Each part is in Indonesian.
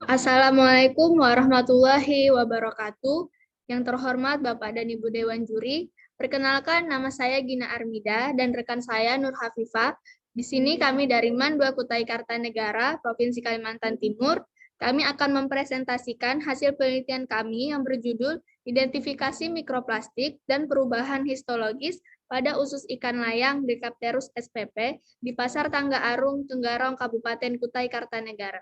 Assalamualaikum warahmatullahi wabarakatuh. Yang terhormat Bapak dan Ibu Dewan Juri, perkenalkan nama saya Gina Armida dan rekan saya Nur Hafifah. Di sini kami dari MAN 2 Kutai Kartanegara, Provinsi Kalimantan Timur. Kami akan mempresentasikan hasil penelitian kami yang berjudul Identifikasi Mikroplastik dan Perubahan Histologis pada usus ikan layang Decapterus spp di Pasar Tangga Arung, Tenggarong, Kabupaten Kutai Kartanegara.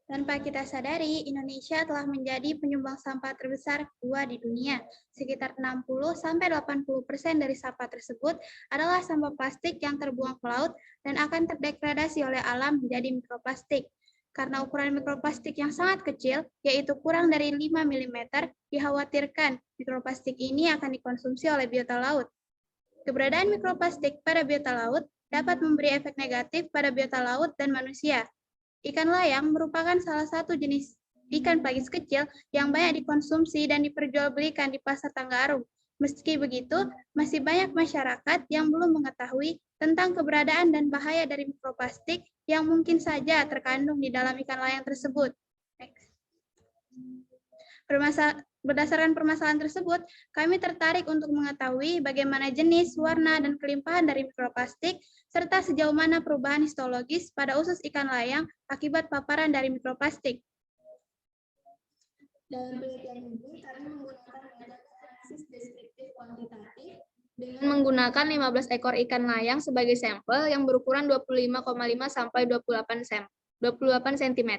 Tanpa kita sadari, Indonesia telah menjadi penyumbang sampah terbesar kedua di dunia. Sekitar 60-80% dari sampah tersebut adalah sampah plastik yang terbuang ke laut dan akan terdegradasi oleh alam menjadi mikroplastik. Karena ukuran mikroplastik yang sangat kecil, yaitu kurang dari 5 mm, dikhawatirkan mikroplastik ini akan dikonsumsi oleh biota laut. Keberadaan mikroplastik pada biota laut dapat memberi efek negatif pada biota laut dan manusia. Ikan layang merupakan salah satu jenis ikan pelagis kecil yang banyak dikonsumsi dan diperjualbelikan di Pasar Tangga Arung. Meski begitu, masih banyak masyarakat yang belum mengetahui tentang keberadaan dan bahaya dari mikroplastik yang mungkin saja terkandung di dalam ikan layang tersebut. Berdasarkan permasalahan tersebut, kami tertarik untuk mengetahui bagaimana jenis, warna, dan kelimpahan dari mikroplastik, serta sejauh mana perubahan histologis pada usus ikan layang akibat paparan dari mikroplastik. Dalam penelitian ini, kami menggunakan metode analisis deskriptif kuantitatif dengan menggunakan 15 ekor ikan layang sebagai sampel yang berukuran 25,5 sampai 28 cm.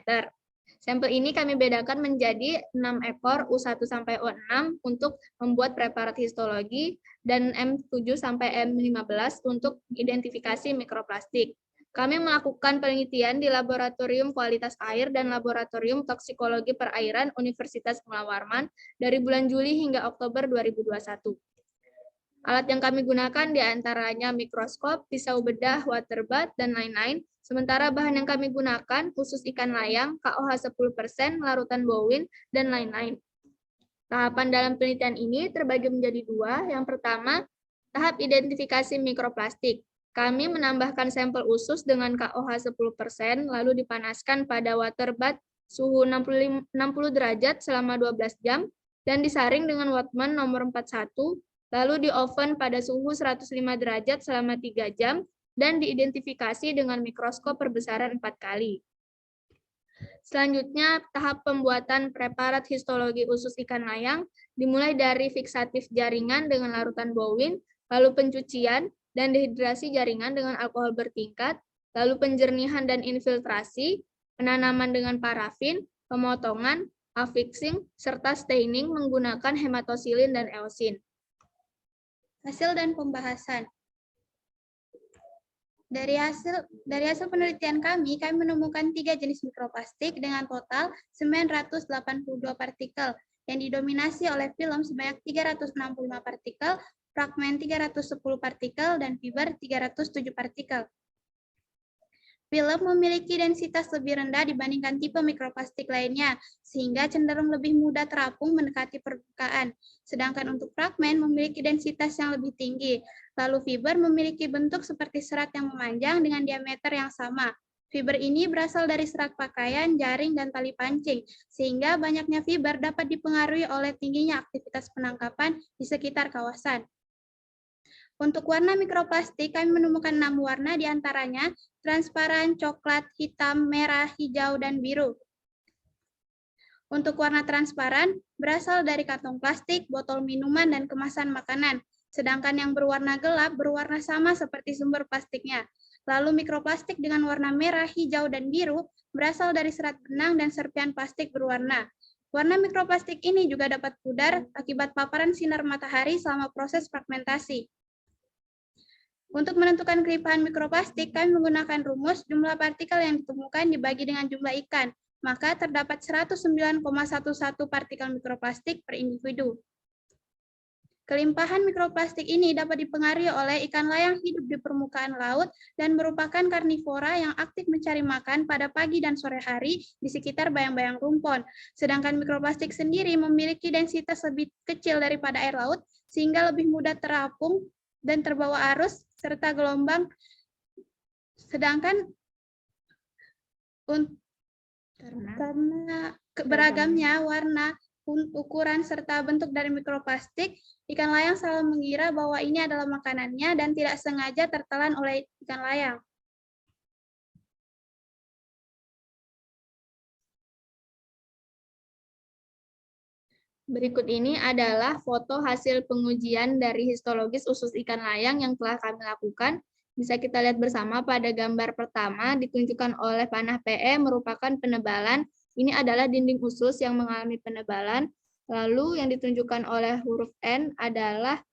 Sampel ini kami bedakan menjadi 6 ekor U1 sampai U6 untuk membuat preparat histologi dan M7 sampai M15 untuk identifikasi mikroplastik. Kami melakukan penelitian di Laboratorium Kualitas Air dan Laboratorium Toksikologi Perairan Universitas Mula Warman dari bulan Juli hingga Oktober 2021. Alat yang kami gunakan diantaranya mikroskop, pisau bedah, waterbath, dan lain-lain. Sementara bahan yang kami gunakan khusus ikan layang, KOH 10%, larutan bowin, dan lain-lain. Tahapan dalam penelitian ini terbagi menjadi 2. Yang pertama, tahap identifikasi mikroplastik. Kami menambahkan sampel usus dengan KOH 10%, lalu dipanaskan pada waterbath suhu 60 derajat selama 12 jam, dan disaring dengan Wattmann nomor 41, lalu di oven pada suhu 105 derajat selama 3 jam, dan diidentifikasi dengan mikroskop perbesaran 4 kali. Selanjutnya, tahap pembuatan preparat histologi usus ikan layang dimulai dari fiksatif jaringan dengan larutan bowin, lalu pencucian dan dehidrasi jaringan dengan alkohol bertingkat, lalu penjernihan dan infiltrasi, penanaman dengan parafin, pemotongan, affixing, serta staining menggunakan hematosilin dan eosin. Hasil dan pembahasan. Dari hasil penelitian kami menemukan 3 jenis mikroplastik dengan total 982 partikel yang didominasi oleh film sebanyak 365 partikel, fragmen 310 partikel, dan fiber 307 partikel. Film memiliki densitas lebih rendah dibandingkan tipe mikroplastik lainnya, sehingga cenderung lebih mudah terapung mendekati permukaan. Sedangkan untuk fragmen memiliki densitas yang lebih tinggi. Lalu fiber memiliki bentuk seperti serat yang memanjang dengan diameter yang sama. Fiber ini berasal dari serat pakaian, jaring, dan tali pancing, sehingga banyaknya fiber dapat dipengaruhi oleh tingginya aktivitas penangkapan di sekitar kawasan. Untuk warna mikroplastik, kami menemukan 6 warna, diantaranya transparan, coklat, hitam, merah, hijau, dan biru. Untuk warna transparan, berasal dari kantong plastik, botol minuman, dan kemasan makanan. Sedangkan yang berwarna gelap berwarna sama seperti sumber plastiknya. Lalu mikroplastik dengan warna merah, hijau, dan biru berasal dari serat benang dan serpian plastik berwarna. Warna mikroplastik ini juga dapat pudar akibat paparan sinar matahari selama proses fragmentasi. Untuk menentukan kelimpahan mikroplastik, kami menggunakan rumus jumlah partikel yang ditemukan dibagi dengan jumlah ikan. Maka terdapat 109,11 partikel mikroplastik per individu. Kelimpahan mikroplastik ini dapat dipengaruhi oleh ikan layang hidup di permukaan laut dan merupakan karnivora yang aktif mencari makan pada pagi dan sore hari di sekitar bayang-bayang rumpon. Sedangkan mikroplastik sendiri memiliki densitas lebih kecil daripada air laut, sehingga lebih mudah terapung dan terbawa arus serta gelombang. Sedangkan karena beragamnya warna, ukuran, serta bentuk dari mikroplastik, ikan layang selalu mengira bahwa ini adalah makanannya dan tidak sengaja tertelan oleh ikan layang. Berikut ini adalah foto hasil pengujian dari histologis usus ikan layang yang telah kami lakukan. Bisa kita lihat bersama pada gambar pertama ditunjukkan oleh panah PE merupakan penebalan. Ini adalah dinding usus yang mengalami penebalan. Lalu yang ditunjukkan oleh huruf N adalah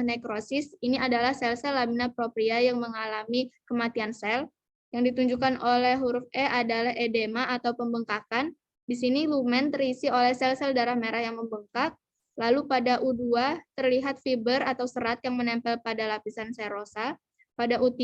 nekrosis. Ini adalah sel-sel lamina propria yang mengalami kematian sel. Yang ditunjukkan oleh huruf E adalah edema atau pembengkakan. Di sini lumen terisi oleh sel-sel darah merah yang membengkak. Lalu pada U2 terlihat fiber atau serat yang menempel pada lapisan serosa. Pada U3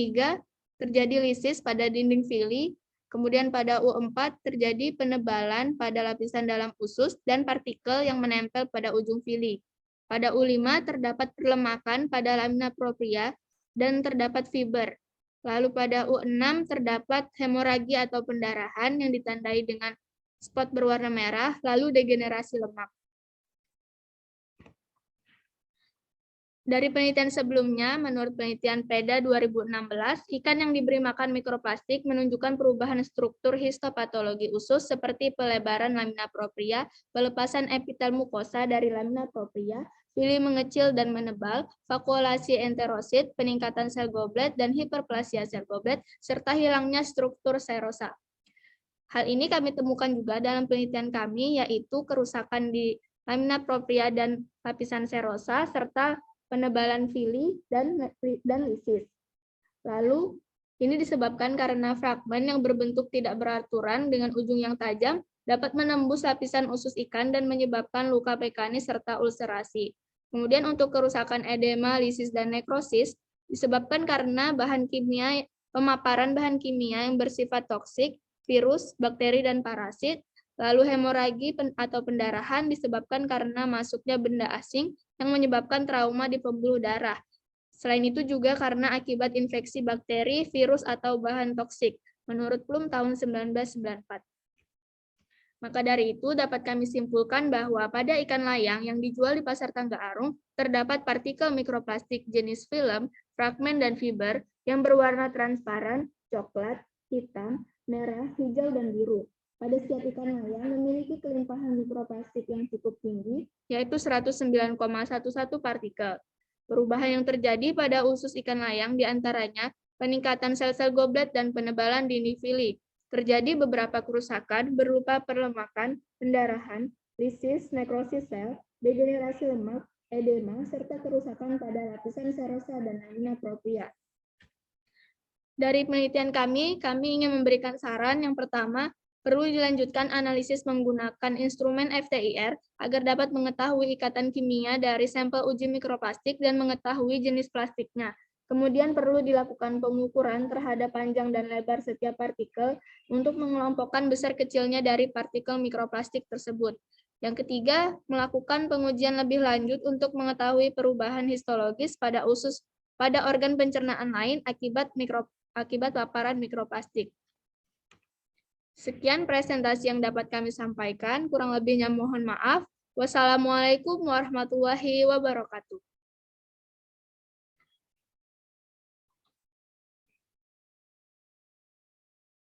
terjadi lisis pada dinding vili. Kemudian pada U4 terjadi penebalan pada lapisan dalam usus dan partikel yang menempel pada ujung vili. Pada U5 terdapat perlemakan pada lamina propria dan terdapat fiber. Lalu pada U6 terdapat hemoragi atau pendarahan yang ditandai dengan spot berwarna merah, lalu degenerasi lemak. Dari penelitian sebelumnya, menurut penelitian PEDA 2016, ikan yang diberi makan mikroplastik menunjukkan perubahan struktur histopatologi usus seperti pelebaran lamina propria, pelepasan epitel mukosa dari lamina propria, vili mengecil dan menebal, vakuolasi enterosit, peningkatan sel goblet, dan hiperplasia sel goblet, serta hilangnya struktur serosa. Hal ini kami temukan juga dalam penelitian kami, yaitu kerusakan di lamina propria dan lapisan serosa, serta penebalan vili dan lisis. Lalu, ini disebabkan karena fragmen yang berbentuk tidak beraturan dengan ujung yang tajam dapat menembus lapisan usus ikan dan menyebabkan luka pekanis serta ulserasi. Kemudian untuk kerusakan edema, lisis, dan nekrosis disebabkan karena pemaparan bahan kimia yang bersifat toksik, virus, bakteri, dan parasit. Lalu hemoragi atau pendarahan disebabkan karena masuknya benda asing yang menyebabkan trauma di pembuluh darah. Selain itu juga karena akibat infeksi bakteri, virus, atau bahan toksik, menurut Plum tahun 1994. Maka dari itu dapat kami simpulkan bahwa pada ikan layang yang dijual di pasar Tangga Arung terdapat partikel mikroplastik jenis film, fragmen, dan fiber yang berwarna transparan, coklat, hitam, merah, hijau, dan biru. Pada setiap ikan layang memiliki kelimpahan mikroplastik yang cukup tinggi, yaitu 109,11 partikel. Perubahan yang terjadi pada usus ikan layang diantaranya peningkatan sel-sel goblet dan penebalan dinding vili. Terjadi beberapa kerusakan berupa perlemakan, pendarahan, lisis, nekrosis sel, degenerasi lemak, edema, serta kerusakan pada lapisan serosa dan lamina propria. Dari penelitian kami ingin memberikan saran. Yang pertama, perlu dilanjutkan analisis menggunakan instrumen FTIR agar dapat mengetahui ikatan kimia dari sampel uji mikroplastik dan mengetahui jenis plastiknya. Kemudian perlu dilakukan pengukuran terhadap panjang dan lebar setiap partikel untuk mengelompokkan besar kecilnya dari partikel mikroplastik tersebut. Yang ketiga, melakukan pengujian lebih lanjut untuk mengetahui perubahan histologis pada organ pencernaan lain akibat paparan mikroplastik. Sekian presentasi yang dapat kami sampaikan. Kurang lebihnya mohon maaf. Wassalamualaikum warahmatullahi wabarakatuh.